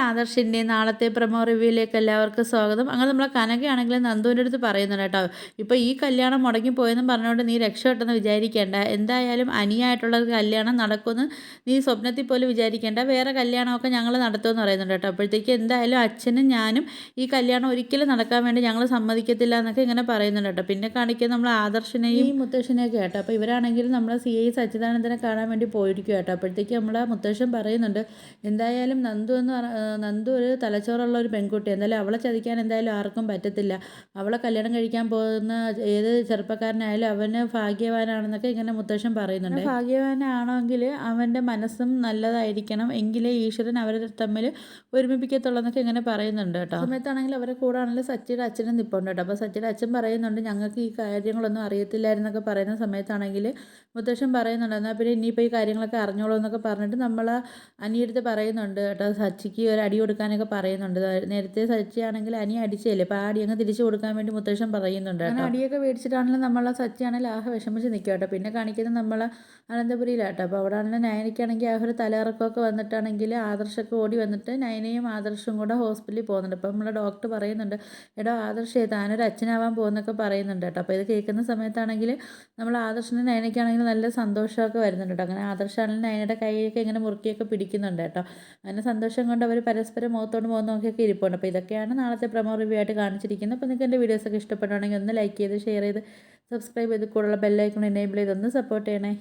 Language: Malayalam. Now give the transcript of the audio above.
ആദർശിൻ്റെ നാളത്തെ പ്രൊമോ റിവ്യൂയിലേക്ക് എല്ലാവർക്കും സ്വാഗതം. അങ്ങനെ നമ്മളെ കനകയാണെങ്കിലും നന്ദുവിൻ്റെ അടുത്ത് പറയുന്നുണ്ട് കേട്ടോ, ഇപ്പോൾ ഈ കല്യാണം മുടങ്ങിപ്പോയെന്നും പറഞ്ഞുകൊണ്ട് നീ രക്ഷപ്പെട്ടെന്ന് വിചാരിക്കേണ്ട. എന്തായാലും അനിയായിട്ടുള്ള ഒരു കല്യാണം നടക്കുമെന്ന് നീ സ്വപ്നത്തിൽ പോലും വിചാരിക്കേണ്ട. വേറെ കല്യാണമൊക്കെ ഞങ്ങൾ നടത്തുമെന്ന് പറയുന്നുണ്ട് കേട്ടോ. അപ്പോഴത്തേക്ക് എന്തായാലും അച്ഛനും ഞാനും ഈ കല്യാണം ഒരിക്കലും നടക്കാൻ വേണ്ടി ഞങ്ങൾ സമ്മതിക്കത്തില്ല എന്നൊക്കെ ഇങ്ങനെ പറയുന്നുണ്ട് കേട്ടോ. പിന്നെ കാണിക്കുക നമ്മൾ ആദർശിനെയും മുത്തശ്ശനെയൊക്കെ കേട്ടോ. അപ്പോൾ ഇവരാണെങ്കിലും നമ്മളെ CI സച്ചിദാനന്ദനെ കാണാൻ വേണ്ടി പോയിരിക്കും കേട്ടോ. അപ്പോഴത്തേക്ക് നമ്മളെ മുത്തശ്ശൻ പറയുന്നുണ്ട്, എന്തായാലും നന്ദു ഒരു തലച്ചോറുള്ള ഒരു പെൺകുട്ടി, എന്തായാലും അവളെ ചതിക്കാൻ എന്തായാലും ആർക്കും പറ്റത്തില്ല. അവളെ കല്യാണം കഴിക്കാൻ പോകുന്ന ഏത് ചെറുപ്പക്കാരനായാലും അവന് ഭാഗ്യവാനാണെന്നൊക്കെ ഇങ്ങനെ മുത്തശ്ശൻ പറയുന്നുണ്ട്. ഭാഗ്യവാനാണെങ്കിൽ അവൻ്റെ മനസ്സും നല്ലതായിരിക്കണം, എങ്കിലേ ഈശ്വരൻ അവരെ തമ്മിൽ ഒരുമിപ്പിക്കത്തുള്ളൂ എന്നൊക്കെ ഇങ്ങനെ പറയുന്നുണ്ട് കേട്ടോ. സമയത്താണെങ്കിൽ അവരെ കൂടെ ആണെങ്കിലും സച്ചിയുടെ അച്ഛനും നിൽപ്പുണ്ട് കേട്ടോ. അപ്പോൾ സച്ചിയുടെ അച്ഛൻ പറയുന്നുണ്ട്, ഞങ്ങൾക്ക് ഈ കാര്യങ്ങളൊന്നും അറിയത്തില്ലായിരുന്നൊക്കെ പറയുന്ന സമയത്താണെങ്കിൽ മുത്തശ്ശൻ പറയുന്നുണ്ട്, എന്നാൽ പിന്നെ ഇനിയിപ്പോൾ ഈ കാര്യങ്ങളൊക്കെ അറിഞ്ഞോളൂ എന്നൊക്കെ പറഞ്ഞിട്ട് നമ്മൾ അനിയടുത്ത് പറയുന്നുണ്ട് കേട്ടോ. സച്ചിക്ക് ഒരു അടി കൊടുക്കാനൊക്കെ പറയുന്നുണ്ട്. നേരത്തെ സച്ചിയാണെങ്കിൽ അനി അടിച്ചല്ലേ, അപ്പോൾ ആ അടി അങ്ങ് തിരിച്ചു കൊടുക്കാൻ വേണ്ടി മുത്തശ്ശൻ പറയുന്നുണ്ട് കേട്ടോ. അടിയൊക്കെ മേടിച്ചിട്ടാണെങ്കിലും നമ്മളെ സച്ചിയാണെങ്കിൽ ആഹ് വിഷമിച്ച് നിൽക്കുക കേട്ടോ. പിന്നെ കാണിക്കുന്നത് നമ്മളെ അനന്തപുരിയിലാട്ടോ. അപ്പോൾ അവിടെ ആണെങ്കിലും നയനയ്ക്കാണെങ്കിൽ ആ ഒരു തലയിറക്കമൊക്കെ വന്നിട്ടാണെങ്കിൽ ആദർശൊക്കെ ഓടി വന്നിട്ട് നയനയും ആദർശവും കൂടെ ഹോസ്പിറ്റലിൽ പോകുന്നുണ്ട്. അപ്പോൾ നമ്മളെ ഡോക്ടർ പറയുന്നുണ്ട്, എടോ ആദർശേ താനൊരു അച്ഛനാവാൻ പോകുന്നൊക്കെ പറയുന്നുണ്ട് കേട്ടോ. അപ്പോൾ ഇത് കേൾക്കുന്ന സമയത്താണെങ്കിൽ നമ്മൾ ആദർശനും നയനയ്ക്കാണെങ്കിൽ നല്ല സന്തോഷമൊക്കെ വരുന്നുണ്ട് കേട്ടോ. അങ്ങനെ ആദർശാണെങ്കിൽ നയനയുടെ കൈയൊക്കെ ഇങ്ങനെ മുറുക്കിയൊക്കെ പിടിക്കുന്നുണ്ട് കേട്ടോ. അങ്ങനെ സന്തോഷം കൊണ്ട് അവർ പരസ്പരം മുഖത്തോട് മുഖം നോക്കിയൊക്കെ ഇരിപ്പുണ്ട്. അപ്പോൾ ഇതൊക്കെയാണ് നാളത്തെ പ്രൊമോ റിവ്യൂ ആയിട്ട് കാണിച്ചിരിക്കുന്നത്. അപ്പോൾ നിങ്ങൾക്ക് എൻ്റെ വീഡിയോസൊക്കെ ഇഷ്ടപ്പെടുകയാണെങ്കിൽ ഒന്ന് ലൈക്ക് ചെയ്ത് ഷെയർ ചെയ്ത് സബ്സ്ക്രൈബ് ചെയ്ത് കൂടുതലുള്ള ബെല്ലൈക്കൺ എനേബിൾ ചെയ്ത് ഒന്ന് സപ്പോർട്ട് ചെയ്യണേ.